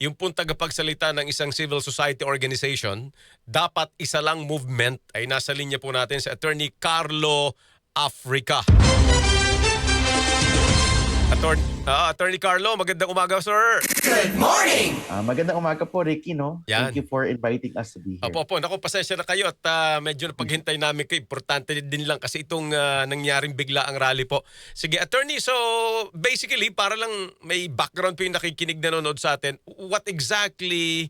yung pong tagapagsalita ng isang civil society organization, dapat isa lang movement, ay nasa linya po natin si Attorney Carlo Africa. Attorney Carlo, magandang umaga, sir. Good morning! Magandang umaga po, Ricky, no? Yan. Thank you for inviting us to be here. Opo, naku, pasensya na kayo at medyo napaghintay namin kayo. Importante din lang kasi itong nangyaring bigla ang rally po. Sige, attorney, so basically, para lang may background po yung nakikinig nanonood sa atin, what exactly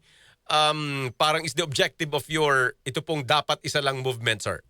parang is the objective of your ito pong dapat isa lang movement, sir?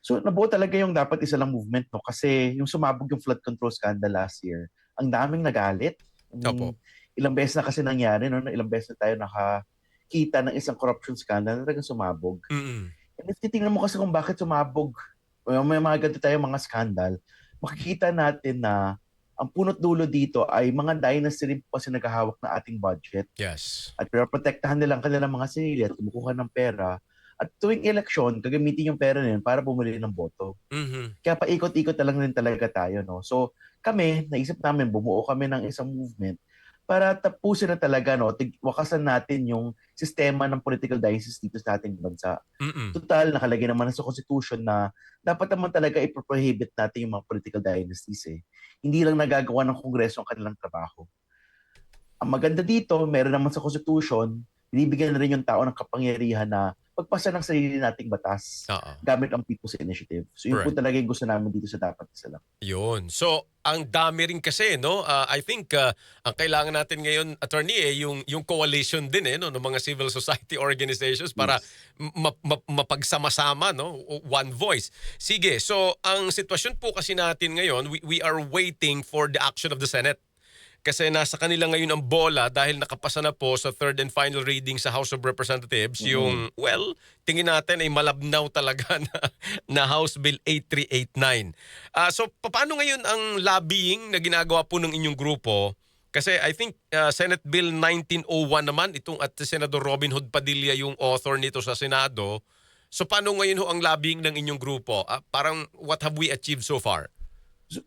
So nabuo talaga yung dapat isa lang movement, no? Kasi yung sumabog yung flood control scandal last year, ang daming nagalit. Opo. Ilang beses na kasi nangyari, no? Ilang beses na tayo nakakita ng isang corruption scandal na talagang sumabog. Mm-mm. And if titingnan mo kasi kung bakit sumabog, o may mga ganito tayo mga scandal, makikita natin na ang punot dulo dito ay mga dynasty rin po kasi naghahawak na ating budget. Yes. At pinoprotektahan nila ang kanilang mga sarili at kumukuha ng pera. At tuwing eleksyon, gagamitin yung pera na yun para bumili ng boto. Mm-hmm. Kaya paikot-ikot na lang rin talaga tayo, no? So kami, naisip namin, bumuo kami ng isang movement para tapusin na talaga, no? Wakasan natin yung sistema ng political diocese dito sa ating bansa. Mm-mm. Total, nakalagay naman sa Constitution na dapat naman talaga i-prohibit natin yung mga political dynasties eh. Hindi lang nagagawa ng Kongreso ang kanilang trabaho. Ang maganda dito, meron naman sa Constitution, binibigyan na rin yung tao ng kapangyarihan na pagpasa ng sarili nating batas gamit ang People's Initiative. So yun po talaga yung gusto namin dito sa Dapat Isa Lang. Yun. So, ang dami rin kasi, no? I think ang kailangan natin ngayon, attorney, yung coalition din, no? Ng mga civil society organizations para mapagsama-sama, no? One voice. Sige, so ang sitwasyon po kasi natin ngayon, we are waiting for the action of the Senate. Kasi nasa kanila ngayon ang bola dahil nakapasa na po sa third and final reading sa House of Representatives yung, well, tingin natin ay malabnaw talaga na House Bill 8389. So, paano ngayon ang lobbying na ginagawa po ng inyong grupo? Kasi I think Senate Bill 1901 naman, itong at Senador Robin Hood Padilla yung author nito sa Senado. So, paano ngayon ho ang lobbying ng inyong grupo? Parang what have we achieved so far?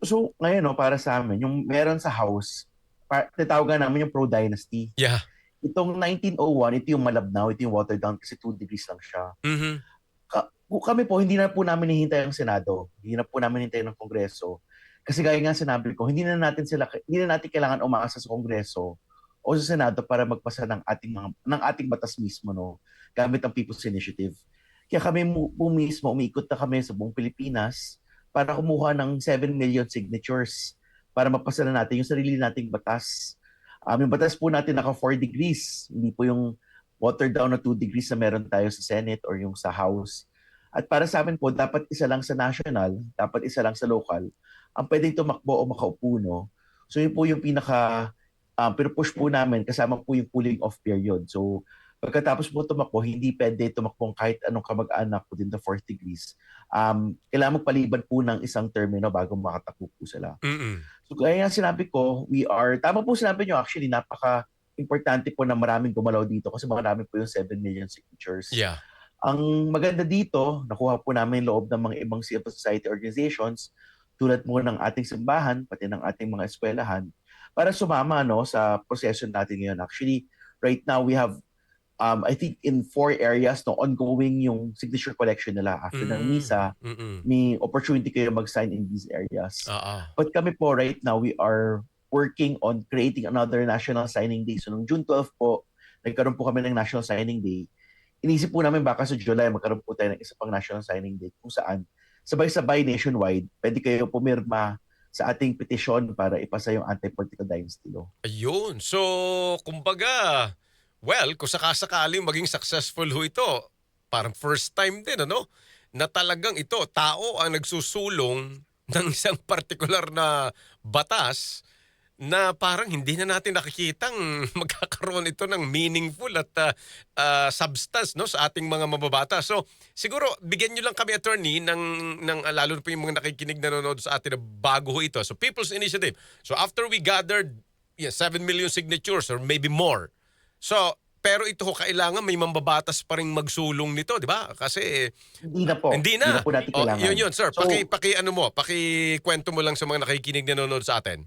So ngayon, no, para sa amin, yung meron sa House, tatawagan namin yung pro-dynasty. Yeah. Itong 1901, ito yung malabnaw, ito yung watered down kasi 2 degrees lang siya. Mm-hmm. Kami po, hindi na po namin hihintay ang Senado. Hindi na po namin hihintay ng Kongreso. Kasi gaya nga sinabi ko, hindi na natin kailangan umaasa sa Kongreso o sa Senado para magpasa ng ating batas mismo, no, gamit ang People's Initiative. Kaya kami po mismo, umiikot na kami sa buong Pilipinas para kumuha ng 7 million signatures para mapasa na natin yung sarili nating batas. Yung batas po natin naka 4 degrees, hindi po yung watered down na 2 degrees na meron tayo sa Senate or yung sa House. At para sa amin po, dapat isa lang sa national, dapat isa lang sa local, ang pwedeng tumakbo o makaupo, no? So yun po yung pinupush po namin kasama po yung cooling off period. So pagkatapos po tumakbo, hindi pwede tumakbo kahit anong kamag-anak within the 4 degrees. Kailangan magpaliban po ng isang termino bago makatakbo po sila. Mm-mm. So kaya nga sinabi ko, tama po sinabi nyo actually, napaka-importante po na maraming gumalaw dito kasi marami po yung 7 million signatures. Yeah. Ang maganda dito, nakuha po namin loob ng mga ibang civil society organizations tulad mo ng ating simbahan, pati ng ating mga eskwelahan, para sumama, no, sa proseso natin ngayon. Actually, right now we have I think in 4 areas, no, ongoing yung signature collection nila. After ng misa, may opportunity kayo mag-sign in these areas. But kami po right now, we are working on creating another National Signing Day. So noong June 12 po, nagkaroon po kami ng National Signing Day. Inisip po namin baka sa July, magkaroon po tayo ng isa pang National Signing Day kung saan sabay-sabay nationwide, pwede kayo pumirma sa ating petisyon para ipasa yung anti-political dynasty law. Ayun. So, kumbaga, well, kung sakasakaling maging successful ho ito, parang first time din, ano? Na talagang ito, tao ang nagsusulong ng isang partikular na batas na parang hindi na natin nakikitang magkakaroon ito ng meaningful at substance, no, sa ating mga mababata. So siguro bigyan nyo lang kami, attorney, ng lalo na po yung mga nakikinig nanonood sa atin na bago ho ito. So People's Initiative. So after we gathered 7 million signatures or maybe more. So pero ito ho, kailangan may mambabatas pa rin magsulong nito, di ba? Kasi hindi na po. Hindi na. Hindi na po natin kailangan. Yun, sir. So, Pakikwento mo lang sa mga nakikinig nanonood sa atin.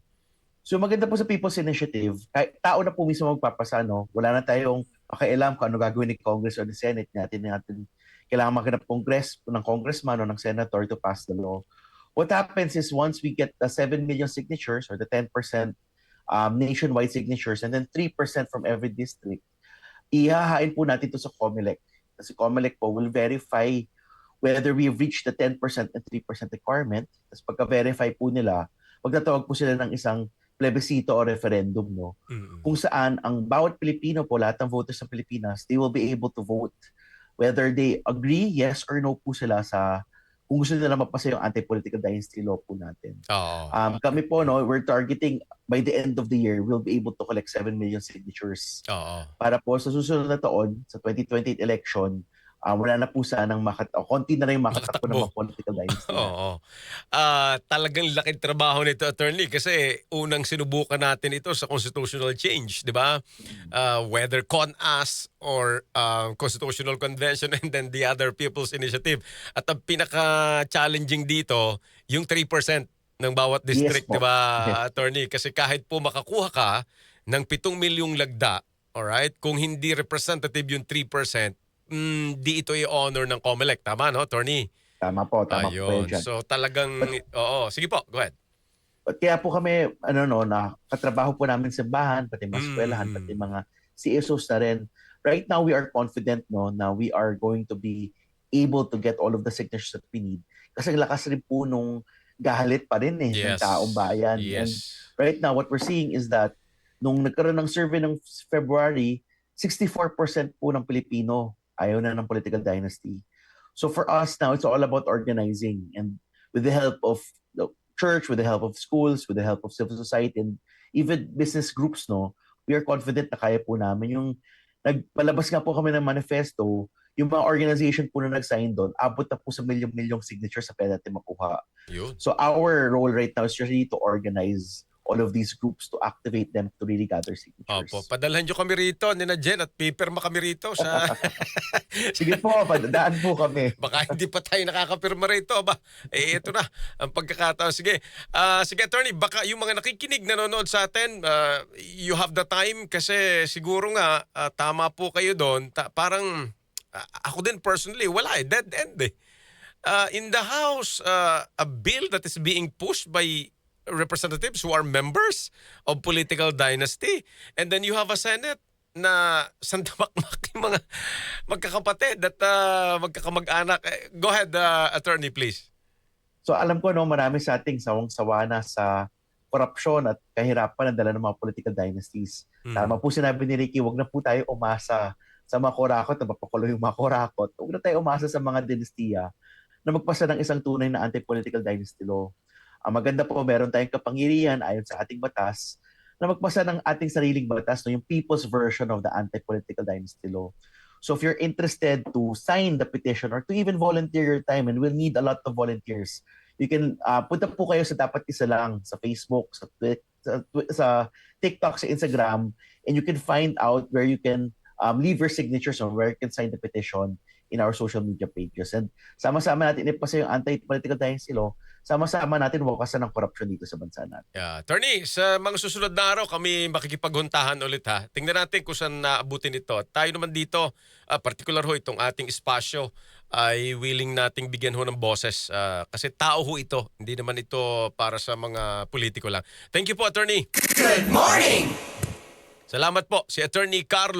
So maganda po sa People's Initiative, kahit tao na po mismo magpapasa, no? Wala na tayong pakialam kung ano gagawin ni Congress o ni Senate. Natin kailangan maghanap ng congressman o ng senator to pass the law. What happens is once we get the 7 million signatures or the 10% nationwide signatures and then 3% from every district, ihahain po natin to sa COMELEC. Kasi COMELEC po will verify whether we've reached the 10% and 3% requirement. Tapos pagka-verify po nila, magtatawag po sila ng isang plebiscito o referendum, no? Kung saan ang bawat Pilipino po, lahat ng voters sa Pilipinas, they will be able to vote whether they agree, yes or no po sila sa kung gusto nila mapasa yung anti-political dynasty law po natin. Oo. Kami po, no, we're targeting by the end of the year, we'll be able to collect 7 million signatures Oo. para po sa susunod na taon, sa 2028 election, wala na po sanang konti na lang yung makatakbo ng mga political dynasty. Oo. Talagang laking trabaho nito, attorney, kasi unang sinubukan natin ito sa constitutional change, di ba? Whether CONAS or Constitutional Convention and then the other People's Initiative. At ang pinaka-challenging dito, yung 3% ng bawat district, Yes po. di ba, Yes. attorney? Kasi kahit po makakuha ka ng 7 milyong lagda, alright, kung hindi representative yung 3%, di ito i-honor ng COMELEC. Tama, no, attorney? Tama po kayo Ayun. dyan. So talagang, oo. Sige po, go ahead. At kaya po kami, na katrabaho po namin sa simbahan, pati mga eskwelahan, pati mga CSOs na rin. Right now, we are confident, no, na we are going to be able to get all of the signatures that we need. Kasi lakas rin po nung gahalit pa rin ng Yes. taong bayan. And Yes. right now, what we're seeing is that nung nagkaroon ng survey ng February, 64% po ng Pilipino ayaw na ng political dynasty. So for us now, it's all about organizing, and with the help of the church, with the help of schools, with the help of civil society, and even business groups, no, we are confident na kaya po namin. Yung nagpalabas nga po kami ng manifesto, yung mga organization po na nag-sign doon, abot na po sa milyong-milyong signatures sa pwede natin makuha. Yun. So our role right now is really to organize all of these groups, to activate them to really gather signatures. Opo, padalhan nyo kami rito, Nina Jen, at pipirma kami rito sa... Sige po, padadaan po kami. Baka hindi pa tayo nakakapirma rito. Ba? Ito na ang pagkakataon. Sige, sige, attorney, baka yung mga nakikinig, nanonood sa atin, you have the time kasi siguro nga, tama po kayo doon. Parang, ako din personally, wala dead end eh. In the House, a bill that is being pushed by representatives who are members of political dynasty. And then you have a Senate na sandamakmak yung mga magkakapatid at magkakamag-anak. Go ahead, attorney, please. So alam ko, no, marami sa ating sawang-sawa na sa korupsyon at kahirapan na dala ng mga political dynasties. Tama po sinabi ni Ricky, wag na po tayo umasa sa mga korakot na mapakulo yung mga korakot. Huwag na tayo umasa sa mga dinastiya na magpasa ng isang tunay na anti-political dynasty law. Ang maganda po, meron tayong kapangyarihan ayon sa ating batas na magpasa ng ating sariling batas, no, yung people's version of the anti-political dynasty law. So if you're interested to sign the petition or to even volunteer your time, and we'll need a lot of volunteers, you can punta po kayo sa Dapat Isa Lang, sa Facebook, sa TikTok, sa Instagram, and you can find out where you can leave your signatures or where you can sign the petition in our social media pages. And sama-sama natin ipasa yung anti-political dynasty law, sama-sama natin wakasan ng korupsyon dito sa bansa natin. Yeah. Attorney, sa mga susunod na araw kami makikipaghuntahan ulit ha. Tingnan natin kung saan naabutin ito. At tayo naman dito, particular ho itong ating espasyo, ay willing nating bigyan ho ng boses. Kasi tao ho ito, hindi naman ito para sa mga politiko lang. Thank you po, attorney. Good morning! Salamat po, si Attorney Carlo